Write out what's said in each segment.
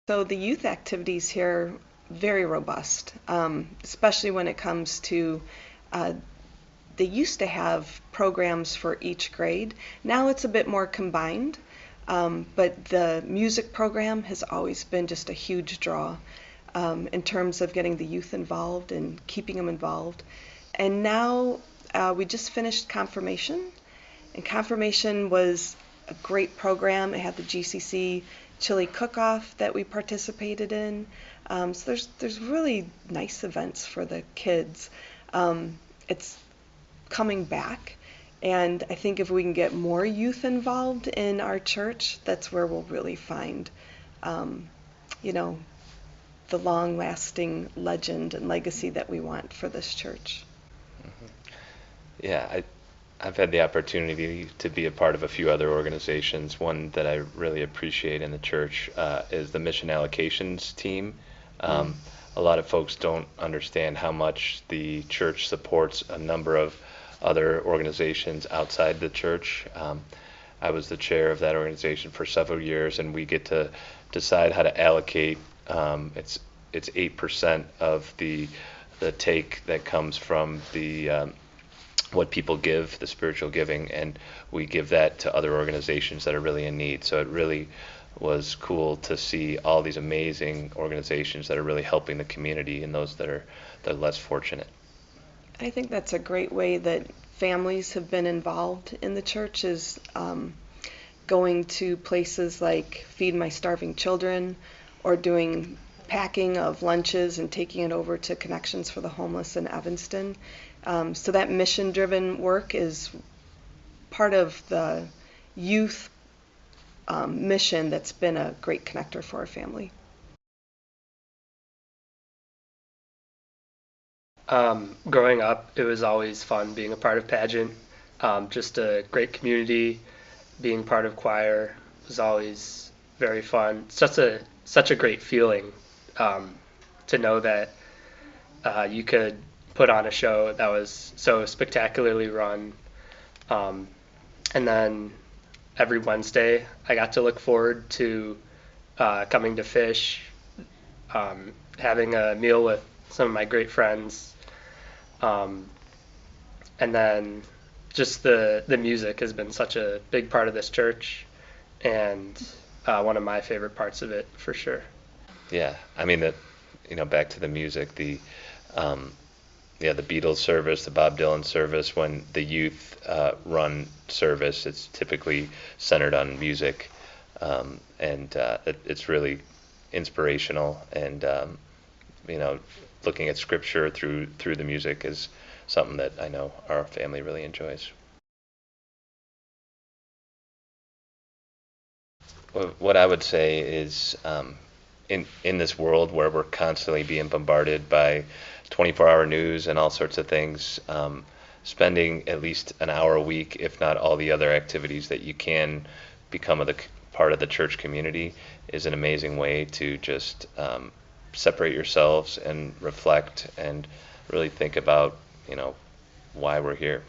So the youth activities here very robust, especially when it comes to uh, they used to have programs for each grade. Now it's a bit more combined, but the music program has always been just a huge draw in terms of getting the youth involved and keeping them involved. And now we just finished confirmation, and confirmation was a great program. It had the GCC chili cook-off that we participated in. So there's really nice events for the kids. It's coming back, and I think if we can get more youth involved in our church, that's where we'll really find, you know, the long-lasting legend and legacy that we want for this church. Yeah, I've had the opportunity to be a part of a few other organizations. One that I really appreciate in the church is the mission allocations team. A lot of folks don't understand how much the church supports a number of other organizations outside the church. I was the chair of that organization for several years, and we get to decide how to allocate. It's 8% of the take that comes from the what people give, the spiritual giving, and we give that to other organizations that are really in need. So it really was cool to see all these amazing organizations that are really helping the community and those that are less fortunate. I think that's a great way that families have been involved in the church is going to places like Feed My Starving Children or doing packing of lunches and taking it over to Connections for the Homeless in Evanston. So that mission-driven work is part of the youth mission that's been a great connector for our family. Growing up, it was always fun being a part of pageant. Just a great community. Being part of choir was always very fun. Such a great feeling to know that you could put on a show that was so spectacularly run. And then every Wednesday, I got to look forward to coming to fish, having a meal with some of my great friends. And then just the music has been such a big part of this church, and one of my favorite parts of it for sure. Yeah, I mean back to the music, the Beatles service, the Bob Dylan service, when the youth run service, it's typically centered on music, and it's really inspirational, and looking at scripture through the music is something that I know our family really enjoys. What I would say is, in this world where we're constantly being bombarded by 24-hour news and all sorts of things, spending at least an hour a week, if not all the other activities that you can become part of the church community, is an amazing way to just separate yourselves and reflect and really think about why we're here.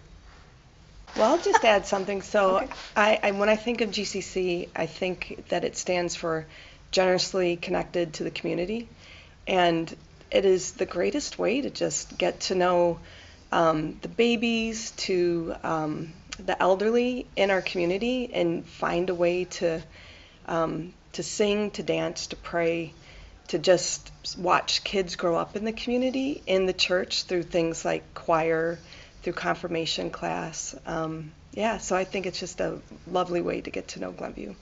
Well, I'll just add something. So Okay. I when I think of GCC, I think that it stands for generously connected to the community. And it is the greatest way to just get to know the babies to the elderly in our community and find a way to sing, to dance, to pray, to just watch kids grow up in the community, in the church, through things like choir, through confirmation class. So I think it's just a lovely way to get to know Glenview.